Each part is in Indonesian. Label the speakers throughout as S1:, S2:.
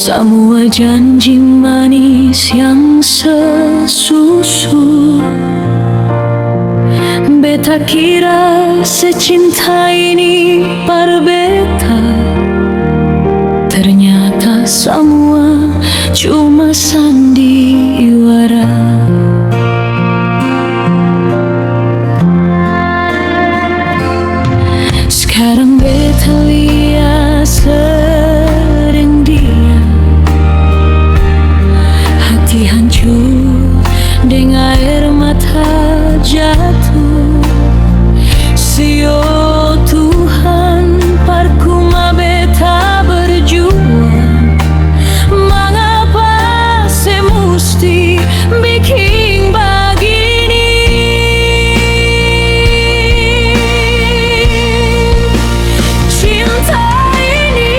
S1: semua janji manis yang sesusu. Beta kira secinta ini par beta, ternyata semua cuma sandiwara. Sekarang beta lihat sering dia, hati hancur dengan air mata jatuh. Sio Tuhan, parkuma beta berjuang, mengapa saya mesti bikin begini? Cinta ini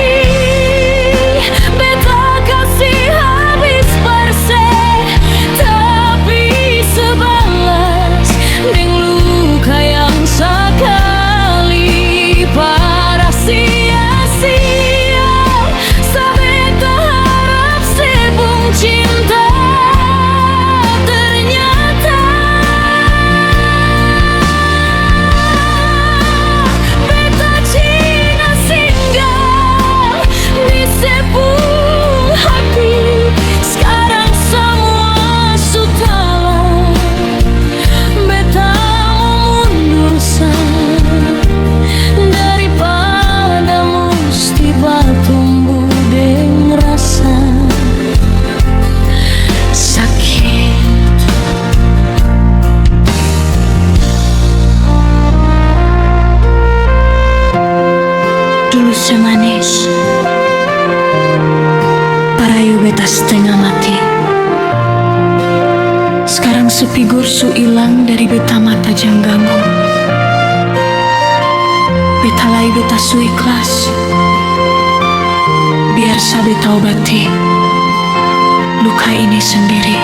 S1: beta kasih habis bersih, tapi sebalas dengan luka yang sekali para sia-sia. Sabeta harap sebung cinta, ternyata beta cina singgah di sebung hati. Sekarang semua sutalah, beta mau mundur daripada mesti bertumbuh dengan rasa sakit. Dulu semanis, parayu beta setengah mati. Sekarang sepigur su ilang dari beta mata jangganggu. Beta lai beta su ikhlas, biar sa beta obati luka ini sendiri.